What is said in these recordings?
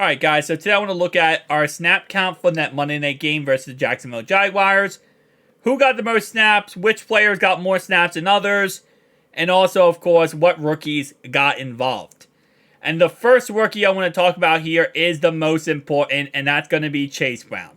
Alright guys, so today I want to look at our snap count for that Monday night game versus the Jacksonville Jaguars. Who got the most snaps, which players got more snaps than others, and also, of course, what rookies got involved. And the first rookie I want to talk about here is the most important, and that's going to be Chase Brown.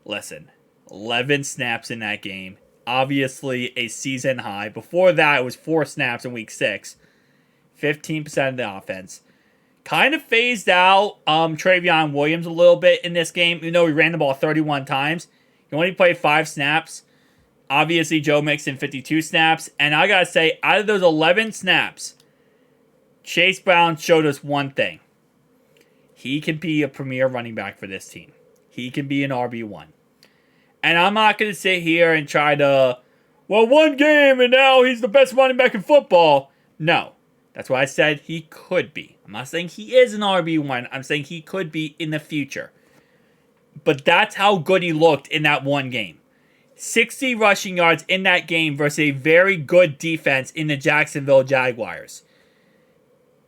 Listen, 11 snaps in that game. Obviously, a season high. Before that, it was 4 snaps in week 6. 15% of the offense. Kind of phased out Travion Williams a little bit in this game, even though he ran the ball 31 times. He only played 5 snaps. Obviously, Joe Mixon, 52 snaps. And I gotta say, out of those 11 snaps, Chase Brown showed us one thing. He can be a premier running back for this team. He can be an RB1. And I'm not going to sit here and try to, well, one game and now he's the best running back in football. No. That's why I said he could be. I'm not saying he is an RB1. I'm saying he could be in the future. But that's how good he looked in that one game. 60 rushing yards in that game versus a very good defense in the Jacksonville Jaguars.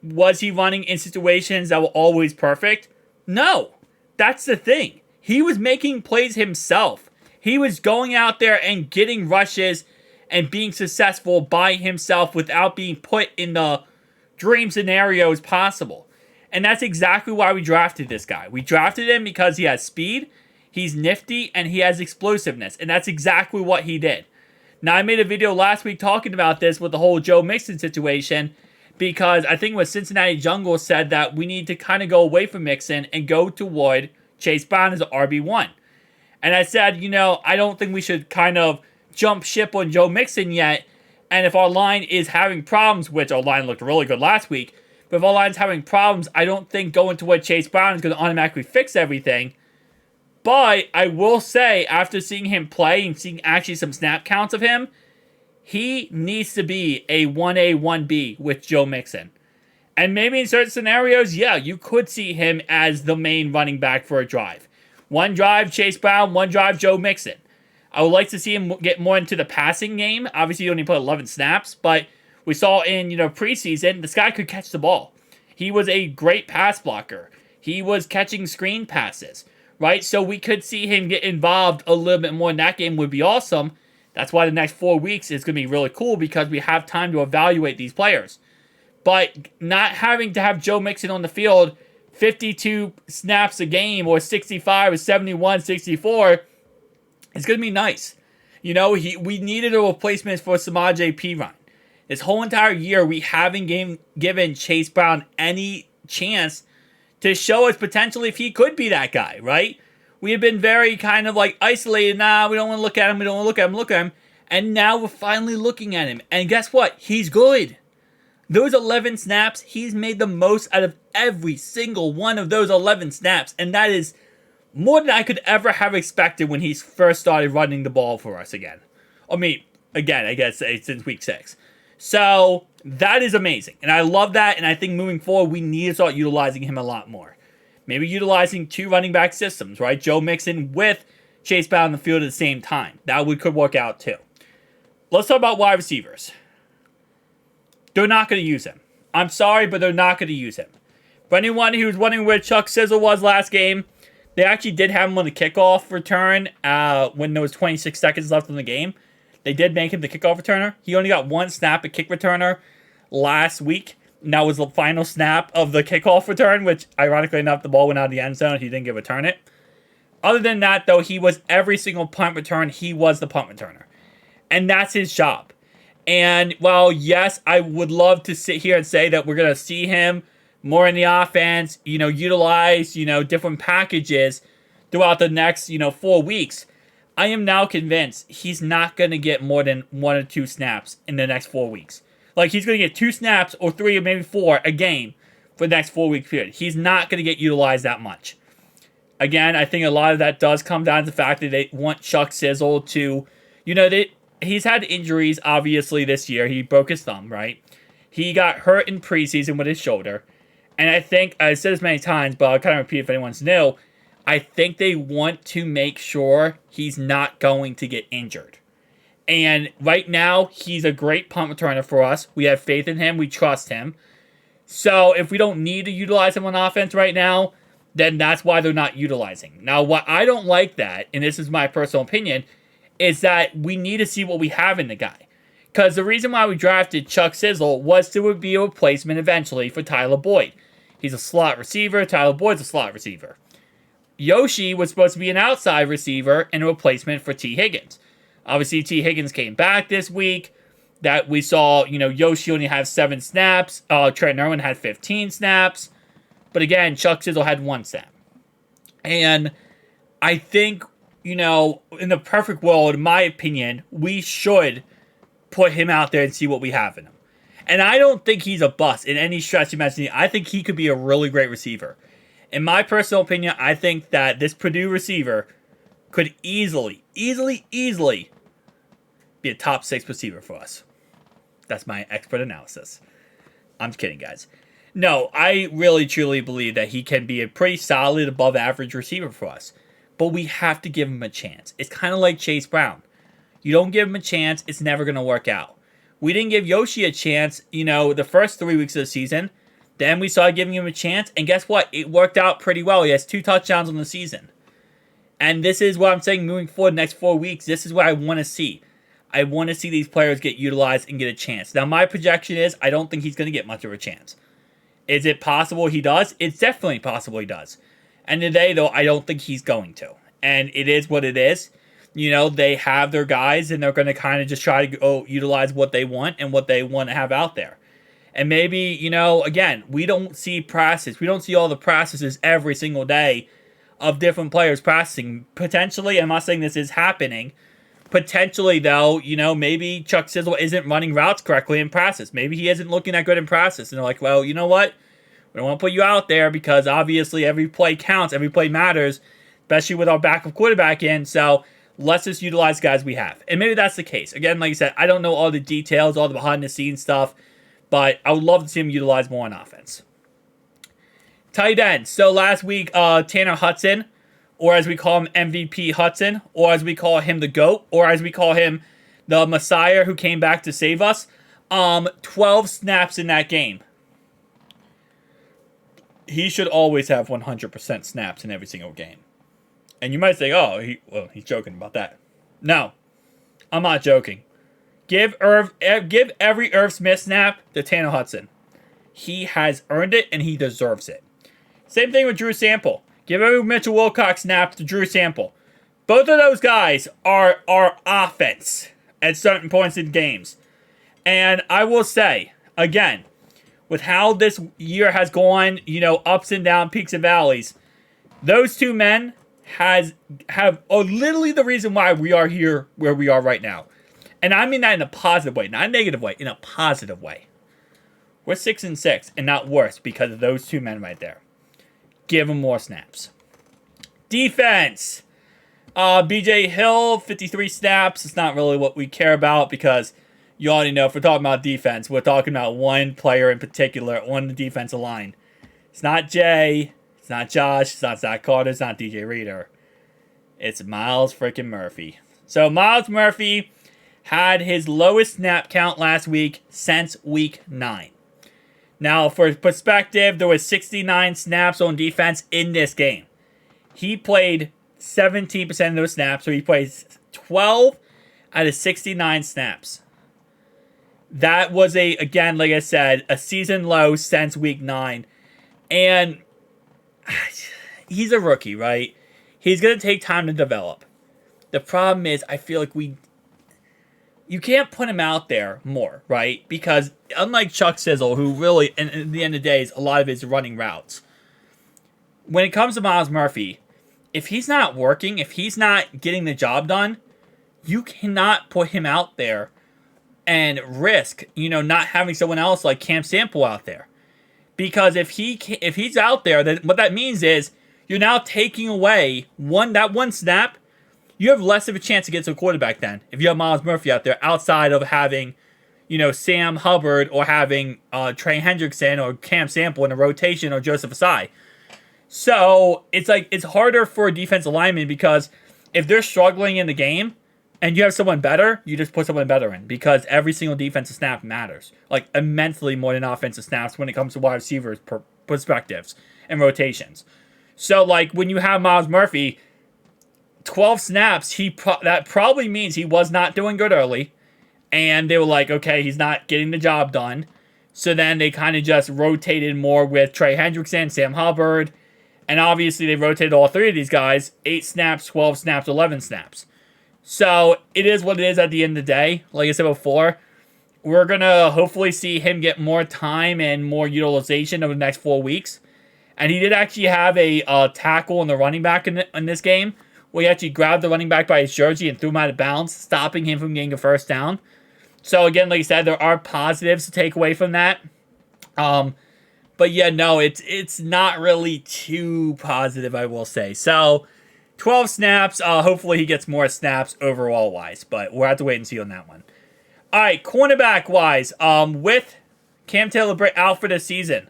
Was he running in situations that were always perfect? No. That's the thing. He was making plays himself. He was going out there and getting rushes and being successful by himself without being put in the dream scenarios possible. And that's exactly why we drafted this guy. We drafted him because he has speed, he's nifty, and he has explosiveness. And that's exactly what he did. Now, I made a video last week talking about this with the whole Joe Mixon situation because I think it was Cincinnati Bengals said that we need to kind of go away from Mixon and go toward Chase Brown as an RB1. And I said, I don't think we should kind of jump ship on Joe Mixon yet. And if our line is having problems, which our line looked really good last week, but if our line's having problems, I don't think going toward Chase Brown is going to automatically fix everything. But I will say, after seeing him play and seeing actually some snap counts of him, he needs to be a 1A, 1B with Joe Mixon. And maybe in certain scenarios, yeah, you could see him as the main running back for a drive. One drive, Chase Brown, one drive, Joe Mixon. I would like to see him get more into the passing game. Obviously, he only played 11 snaps, but we saw in, preseason, this guy could catch the ball. He was a great pass blocker. He was catching screen passes, right? So we could see him get involved a little bit more in that game would be awesome. That's why the next 4 weeks is going to be really cool because we have time to evaluate these players. But not having to have Joe Mixon on the field 52 snaps a game or 65 or 71, 64 is going to be nice. We needed a replacement for Samaje Perine. This whole entire year, we haven't given Chase Brown any chance to show us potentially if he could be that guy, right? We have been very kind of like isolated. Nah, we don't want to look at him. We don't want to look at him. And now we're finally looking at him. And guess what? He's good. Those 11 snaps, he's made the most out of every single one of those 11 snaps. And that is more than I could ever have expected when he first started running the ball for us again. I guess since week 6. So that is amazing. And I love that. And I think moving forward, we need to start utilizing him a lot more. Maybe utilizing 2 running back systems, right? Joe Mixon with Chase Brown on the field at the same time. That could work out too. Let's talk about wide receivers. They're not going to use him. I'm sorry, but they're not going to use him. For anyone who was wondering where Chuck Sizzle was last game, they actually did have him on the kickoff return when there was 26 seconds left in the game. They did make him the kickoff returner. He only got 1 snap at kick returner last week. And that was the final snap of the kickoff return, which ironically enough, the ball went out of the end zone. He didn't get return it. Other than that, though, he was every single punt return. He was the punt returner. And that's his job. And while, yes, I would love to sit here and say that we're going to see him more in the offense, utilize, different packages throughout the next, 4 weeks, I am now convinced he's not going to get more than 1 or 2 snaps in the next 4 weeks. Like, he's going to get 2 snaps or 3 or maybe 4 a game for the next 4-week period. He's not going to get utilized that much. Again, I think a lot of that does come down to the fact that they want Chuck Sizzle to, he's had injuries, obviously, this year. He broke his thumb, right? He got hurt in preseason with his shoulder. And I think, I've said this many times, but I'll kind of repeat if anyone's new, I think they want to make sure he's not going to get injured. And right now, he's a great punt returner for us. We have faith in him. We trust him. So if we don't need to utilize him on offense right now, then that's why they're not utilizing. Now, what I don't like that, and this is my personal opinion, is that we need to see what we have in the guy. Because the reason why we drafted Chuck Sizzle was to be a replacement eventually for Tyler Boyd. He's a slot receiver. Tyler Boyd's a slot receiver. Yoshi was supposed to be an outside receiver and a replacement for T. Higgins. Obviously, T. Higgins came back this week. That we saw, Yoshi only had 7 snaps. Trent Irwin had 15 snaps. But again, Chuck Sizzle had 1 snap. And I think, in the perfect world, in my opinion, we should put him out there and see what we have in him. And I don't think he's a bust in any stretch of imagination. I think he could be a really great receiver. In my personal opinion, I think that this Purdue receiver could easily be a top 6 receiver for us. That's my expert analysis. I'm just kidding, guys. No, I really truly believe that he can be a pretty solid above average receiver for us. But we have to give him a chance. It's kind of like Chase Brown. You don't give him a chance, it's never going to work out. We didn't give Yoshi a chance, the first 3 weeks of the season. Then we started giving him a chance, and guess what? It worked out pretty well. He has 2 touchdowns on the season. And this is what I'm saying moving forward the next 4 weeks. This is what I want to see. I want to see these players get utilized and get a chance. Now, my projection is I don't think he's going to get much of a chance. Is it possible he does? It's definitely possible he does. And today, though, I don't think he's going to. And it is what it is. They have their guys, and they're going to kind of just try to utilize what they want and what they want to have out there. And maybe, again, we don't see practice. We don't see all the practices every single day of different players practicing. Potentially, I'm not saying this is happening. Potentially, though, maybe Chuck Sizzle isn't running routes correctly in practice. Maybe he isn't looking that good in practice. And they're like, well, you know what? We don't want to put you out there because obviously every play counts. Every play matters, especially with our backup quarterback in. So let's just utilize guys we have. And maybe that's the case. Again, like I said, I don't know all the details, all the behind-the-scenes stuff. But I would love to see him utilized more on offense. Tight end. So last week, Tanner Hudson, or as we call him, MVP Hudson, or as we call him the GOAT, or as we call him the Messiah who came back to save us, 12 snaps in that game. He should always have 100% snaps in every single game. And you might say, he's joking about that. No, I'm not joking. Give every Irv Smith snap to Tanner Hudson. He has earned it, and he deserves it. Same thing with Drew Sample. Give every Mitchell Wilcox snap to Drew Sample. Both of those guys are offense at certain points in games. And I will say, again, with how this year has gone, ups and downs, peaks and valleys, those 2 men are literally the reason why we are here where we are right now. And I mean that in a positive way, not a negative way, in a positive way. We're 6-6 and not worse because of those 2 men right there. Give them more snaps. Defense. BJ Hill, 53 snaps. It's not really what we care about because you already know if we're talking about defense, we're talking about one player in particular on the defensive line. It's not Jay. It's not Josh. It's not Zach Carter. It's not DJ Reader. It's Miles freaking Murphy. So Miles Murphy had his lowest snap count last week since week 9. Now, for perspective, there was 69 snaps on defense in this game. He played 17% of those snaps, so he played 12 out of 69 snaps. That was again, like I said, a season low since week 9. And he's a rookie, right? He's going to take time to develop. The problem is, I feel like you can't put him out there more, right? Because unlike Chuck Sizzle, who really, and at the end of the day, is a lot of his running routes. When it comes to Miles Murphy, if he's not working, if he's not getting the job done, you cannot put him out there and risk, not having someone else like Cam Sample out there. Because if he's out there, then what that means is you're now taking away that one snap. You have less of a chance to get to a quarterback then if you have Miles Murphy out there outside of having, Sam Hubbard or having Trey Hendrickson or Cam Sample in a rotation or Joseph Asai. So it's harder for a defensive lineman because if they're struggling in the game and you have someone better, you just put someone better in because every single defensive snap matters. Like immensely more than offensive snaps when it comes to wide receivers perspectives and rotations. So, like, when you have Miles Murphy, 12 snaps, that probably means he was not doing good early. And they were like, okay, he's not getting the job done. So then they kind of just rotated more with Trey Hendrickson, Sam Hubbard. And obviously they rotated all three of these guys. 8 snaps, 12 snaps, 11 snaps. So it is what it is at the end of the day. Like I said before, we're going to hopefully see him get more time and more utilization over the next 4 weeks. And he did actually have a tackle on the running back in this game, where he actually grabbed the running back by his jersey and threw him out of bounds, stopping him from getting a first down. So again, like I said, there are positives to take away from that. But yeah, no, it's not really too positive, I will say. So 12 snaps. Hopefully he gets more snaps overall wise, but we'll have to wait and see on that one. All right, cornerback wise, with Cam Taylor-Britt out for the season,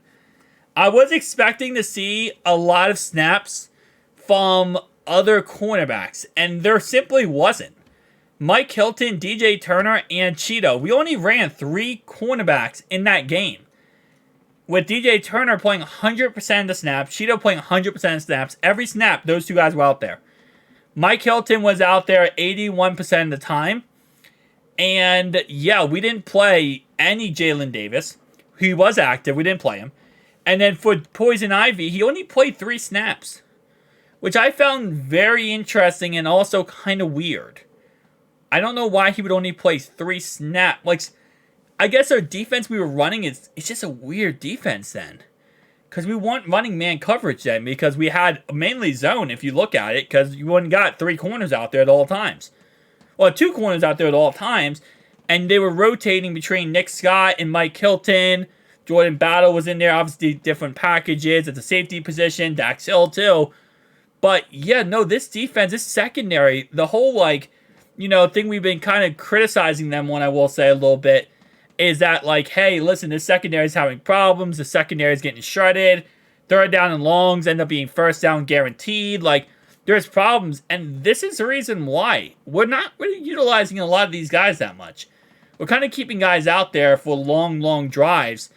I was expecting to see a lot of snaps from other cornerbacks, and there simply wasn't. Mike Hilton, DJ Turner, and Cheeto. We only ran 3 cornerbacks in that game, with DJ Turner playing 100% of the snaps, Cheeto playing 100% of the snaps. Every snap, those 2 guys were out there. Mike Hilton was out there 81% of the time. And yeah, we didn't play any Jalen Davis. He was active. We didn't play him. And then for Poison Ivy, he only played 3 snaps, which I found very interesting and also kind of weird. I don't know why he would only play 3 snaps. Like, I guess our defense we were running it's just a weird defense then. Because we weren't running man coverage then, because we had mainly zone if you look at it, because you wouldn't got 3 corners out there at all times. Well, 2 corners out there at all times, and they were rotating between Nick Scott and Mike Hilton. Jordan Battle was in there, obviously different packages at the safety position, Dax Hill too. But yeah, no, this defense, this secondary, the whole thing we've been kind of criticizing them on, I will say a little bit, is that hey, listen, this secondary is having problems, the secondary is getting shredded, 3rd down and longs end up being 1st down guaranteed, there's problems, and this is the reason why. We're not really utilizing a lot of these guys that much. We're kind of keeping guys out there for long drives,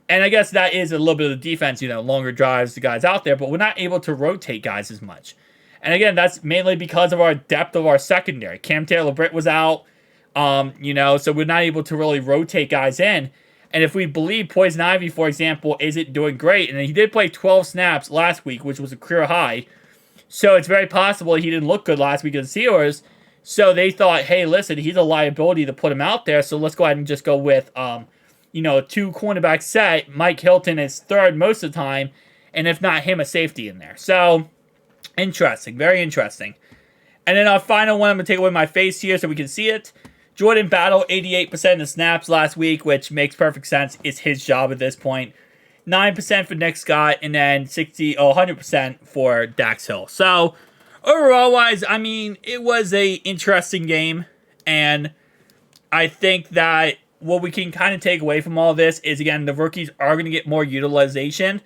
and I guess that is a little bit of the defense, longer drives, the guys out there, but we're not able to rotate guys as much. And again, that's mainly because of our depth of our secondary. Cam Taylor-Britt was out, so we're not able to really rotate guys in. And if we believe Poison Ivy, for example, isn't doing great, and he did play 12 snaps last week, which was a career high, so it's very possible he didn't look good last week against the Steelers. So they thought, hey, listen, he's a liability to put him out there, so let's go ahead and just go with, a 2 cornerback set. Mike Hilton is 3rd most of the time, and if not him, a safety in there. So, interesting, very interesting. And then our final one, I'm going to take away my face here so we can see it. Jordan Battle, 88% of the snaps last week, which makes perfect sense. It's his job at this point. 9% for Nick Scott, and then 100% for Dax Hill. So, overall-wise, I mean, it was a interesting game, and I think that what we can kind of take away from all this is, again, the rookies are going to get more utilization,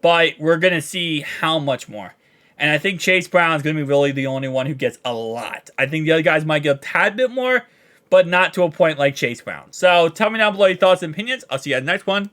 but we're going to see how much more. And I think Chase Brown is going to be really the only one who gets a lot. I think the other guys might get a tad bit more, but not to a point like Chase Brown. So, tell me down below your thoughts and opinions. I'll see you at the next one.